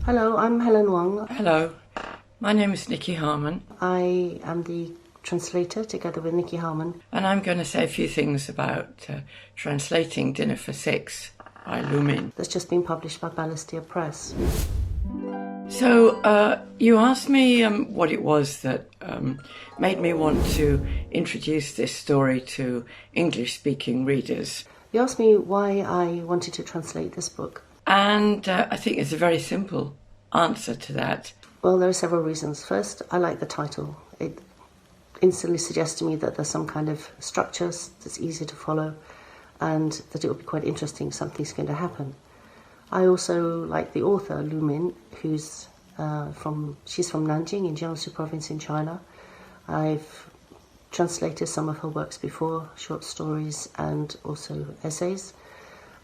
Hello, I'm Helen Wang. Hello, my name is Nicky Harman. I am the translator together with Nicky Harman. And I'm going to say a few things about translating Dinner for Six by Lu Min. That's just been published by Balestier Press. So you asked me what it was that made me want to introduce this story to English-speaking readers. You asked me why I wanted to translate this book. And I think it's a very simple answer to that. Well, there are several reasons. First, I like the title. It instantly suggests to me that there's some kind of structure that's easy to follow and that it will be quite interesting, something's going to happen. I also like the author, Lu Min, she's from Nanjing in Jiangsu province in China. I've translated some of her works before, short stories and also essays.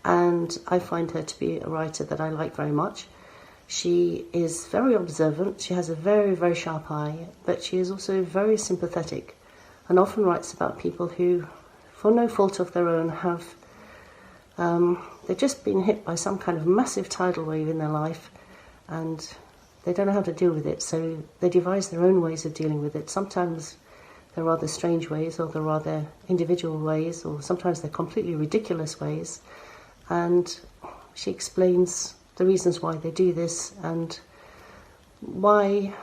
And I find her to be a writer that I like very much. She is very observant, she has a very, very sharp eye, but she is also very sympathetic and often writes about people who, for no fault of their own, they've just been hit by some kind of massive tidal wave in their life and they don't know how to deal with it, so they devise their own ways of dealing with it. Sometimes they're rather strange ways, or they're rather individual ways, or sometimes they're completely ridiculous ways. And she explains the reasons why they do this and why,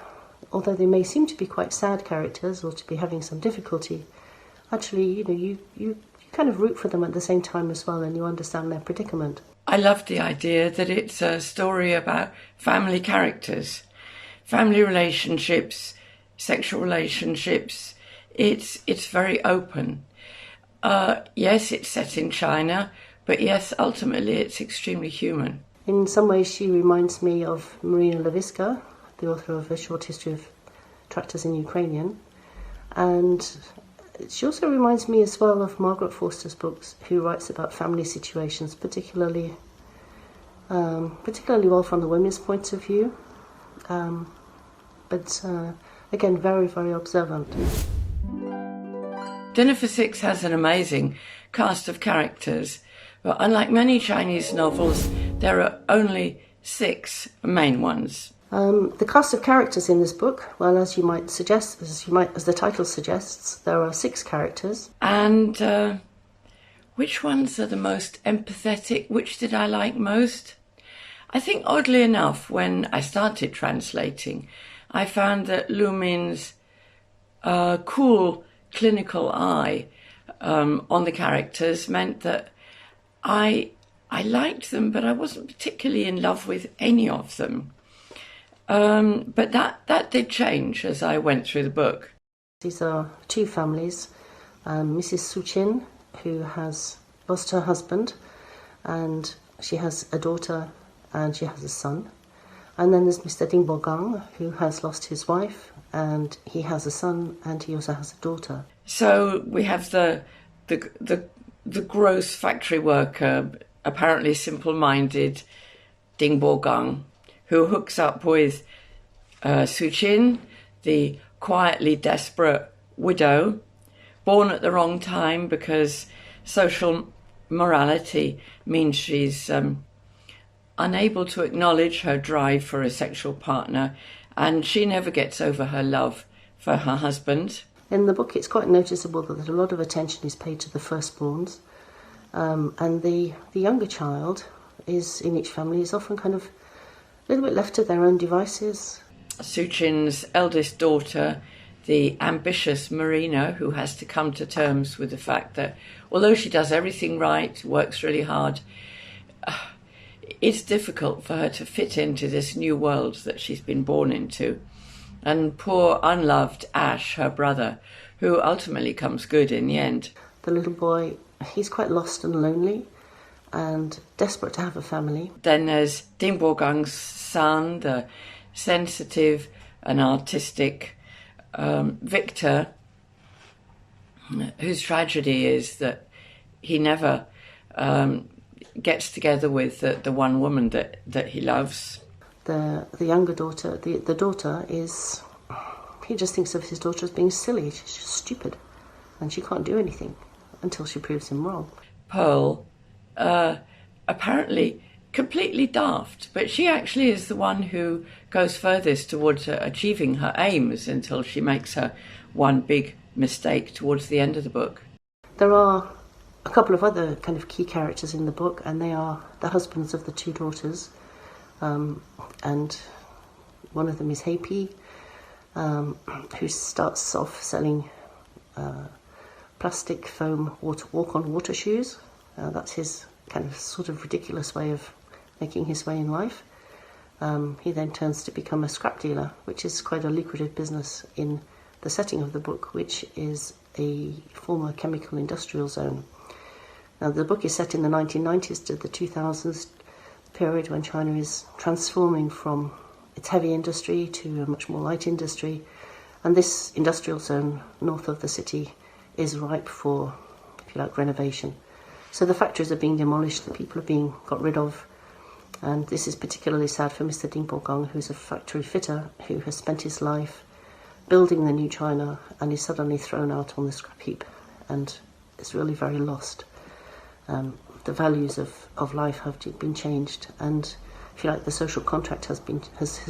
although they may seem to be quite sad characters or to be having some difficulty, actually, you kind of root for them at the same time as well, and you understand their predicament. I love the idea that it's a story about family characters, family relationships, sexual relationships. It's very open. Yes, it's set in China, but yes, ultimately it's extremely human. In some ways she reminds me of Marina Lewiska, the author of A Short History of Tractors in Ukrainian. And she also reminds me as well of Margaret Forster's books, who writes about family situations, particularly well from the women's point of view. But again, very, very observant. Dinner for Six has an amazing cast of characters. But unlike many Chinese novels, there are only 6 main ones. The cast of characters in this book, well, as the title suggests, there are 6 characters. And which ones are the most empathetic? Which did I like most? I think, oddly enough, when I started translating, I found that Lu Min's cool, clinical eye on the characters meant that I liked them, but I wasn't particularly in love with any of them. But that did change as I went through the book. These are 2 families. Mrs. Su Qin, who has lost her husband, and she has a daughter and she has a son. And then there's Mr. Ding Bogang, who has lost his wife, and he has a son and he also has a daughter. So we have the gross factory worker, apparently simple-minded Ding Bogang, who hooks up with Su Qin, the quietly desperate widow, born at the wrong time because social morality means she's unable to acknowledge her drive for a sexual partner, and she never gets over her love for her husband. In the book, it's quite noticeable that a lot of attention is paid to the firstborns, and the younger child is in each family is often kind of a little bit left to their own devices. Su Qin's eldest daughter, the ambitious Marina, who has to come to terms with the fact that although she does everything right, works really hard, it's difficult for her to fit into this new world that she's been born into. And poor unloved Ash, her brother, who ultimately comes good in the end. The little boy, he's quite lost and lonely and desperate to have a family. Then there's Ding Bogang's son, the sensitive and artistic Victor, whose tragedy is that he never gets together with the one woman that he loves. The younger daughter, the daughter is he just thinks of his daughter as being silly. She's just stupid, and she can't do anything until she proves him wrong. Pearl, apparently completely daft, but she actually is the one who goes furthest towards achieving her aims until she makes her one big mistake towards the end of the book. There are a couple of other kind of key characters in the book, and they are the husbands of the two daughters, and one of them is Happy, who starts off selling plastic foam walk-on water shoes. That's his kind of sort of ridiculous way of making his way in life. He then turns to become a scrap dealer, which is quite a lucrative business in the setting of the book, which is a former chemical industrial zone. Now, the book is set in the 1990s to the 2000s period, when China is transforming from its heavy industry to a much more light industry, and this industrial zone north of the city is ripe for, if you like, renovation. So the factories are being demolished, the people are being got rid of, and this is particularly sad for Mr. Ding Bogang, who's a factory fitter who has spent his life building the new China and is suddenly thrown out on the scrap heap and is really very lost. The values of life have been changed, and if you like, the social contract has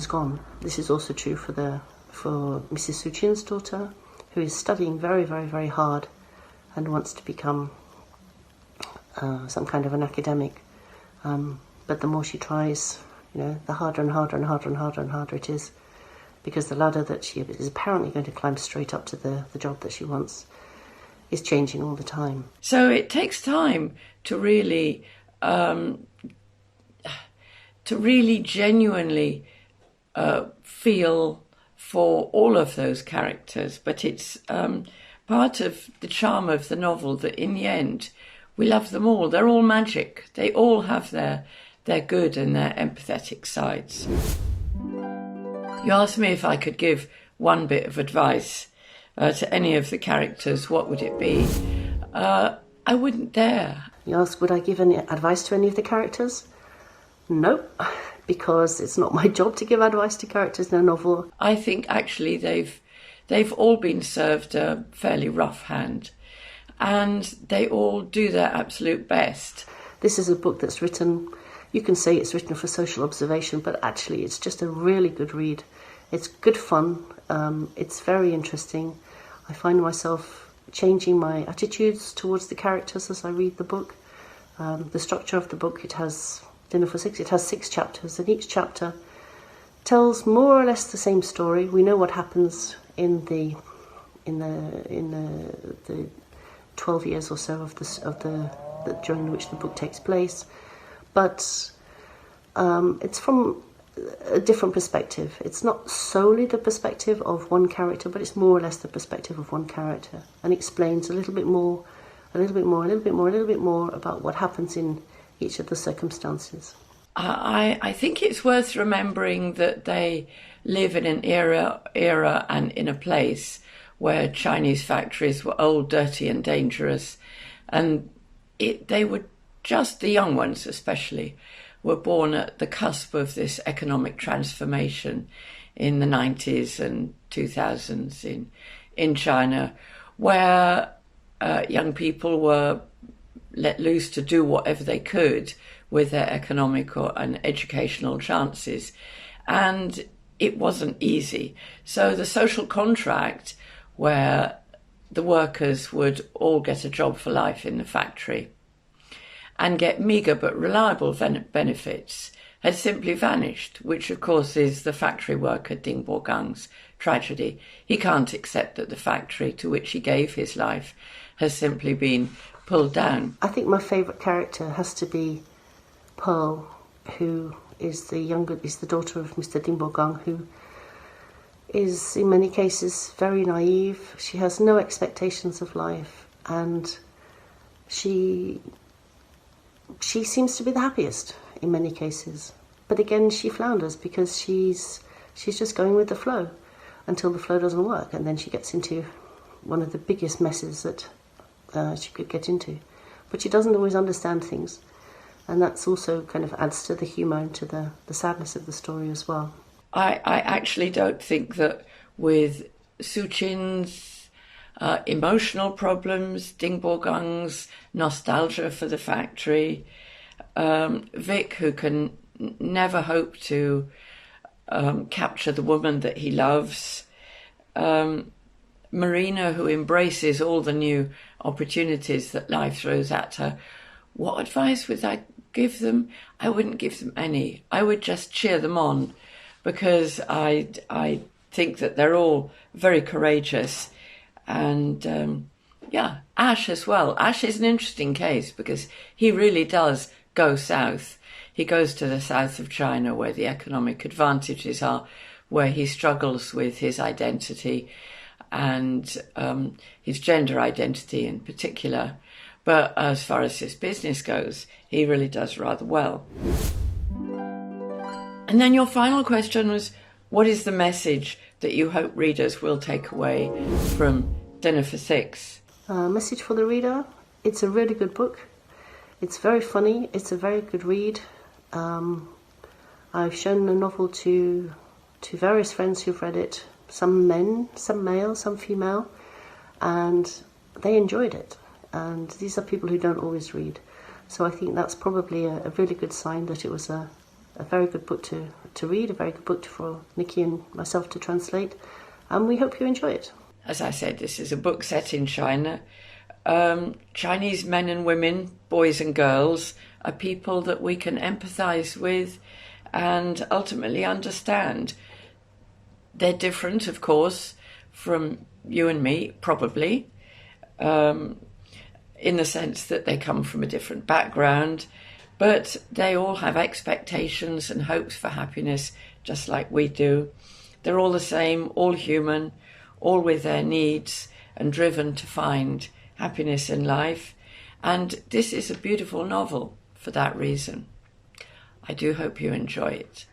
gone. This is also true for Mrs. Su Qin's daughter, who is studying very, very, very hard and wants to become some kind of an academic. But the more she tries, the harder and harder and harder and harder and harder it is, because the ladder that she is apparently going to climb straight up to the job that she wants is changing all the time. So it takes time to really genuinely feel for all of those characters, but it's part of the charm of the novel that in the end we love them all. They're all magic. They all have their good and their empathetic sides. You asked me if I could give one bit of advice to any of the characters. What would it be? I wouldn't dare. You ask, would I give any advice to any of the characters? No, because it's not my job to give advice to characters in a novel. I think actually they've all been served a fairly rough hand, and they all do their absolute best. This is a book that's written, you can say it's written for social observation, but actually it's just a really good read. It's good fun, it's very interesting. I find myself changing my attitudes towards the characters as I read the book. The structure of the book, it has Dinner for Six, it has 6 chapters, and each chapter tells more or less the same story. We know what happens in the 12 years or so during which the book takes place, but it's from a different perspective. It's not solely the perspective of one character, but it's more or less the perspective of one character, and explains a little bit more about what happens in each of the circumstances. I think it's worth remembering that they live in an era and in a place where Chinese factories were old, dirty and dangerous, and they were just, the young ones especially, were born at the cusp of this economic transformation in the 90s and 2000s in China, where young people were let loose to do whatever they could with their economic and educational chances. And it wasn't easy. So the social contract, where the workers would all get a job for life in the factory and get meagre but reliable benefits, had simply vanished, which of course is the factory worker Ding Bogang's tragedy. He can't accept that the factory to which he gave his life has simply been pulled down. I think my favourite character has to be Pearl, who is the daughter of Mr. Ding Bogang, who is in many cases very naive. She has no expectations of life, and she seems to be the happiest in many cases. But again, she flounders because she's just going with the flow until the flow doesn't work, and then she gets into one of the biggest messes that she could get into. But she doesn't always understand things, and that's also kind of adds to the humour and to the sadness of the story as well. I actually don't think that with Su Qin's emotional problems, Ding Bogang's nostalgia for the factory, Vic, who can never hope to capture the woman that he loves, Marina, who embraces all the new opportunities that life throws at her. What advice would I give them? I wouldn't give them any. I would just cheer them on, because I think that they're all very courageous. And Ash as well. Ash is an interesting case because he really does go south. He goes to the south of China where the economic advantages are, where he struggles with his identity and his gender identity in particular. But as far as his business goes, he really does rather well. And then your final question was, what is the message that you hope readers will take away from Dinner for Six? Message for the reader: it's a really good book. It's very funny. It's a very good read. I've shown the novel to various friends who've read it, some men, some male, some female, and they enjoyed it. And these are people who don't always read. So I think that's probably a really good sign that it was a very good book to read, a very good book for Nicky and myself to translate. And we hope you enjoy it. As I said, this is a book set in China. Chinese men and women, boys and girls, are people that we can empathise with and ultimately understand. They're different, of course, from you and me, probably, in the sense that they come from a different background, but they all have expectations and hopes for happiness, just like we do. They're all the same, all human, all with their needs and driven to find happiness in life. And this is a beautiful novel for that reason. I do hope you enjoy it.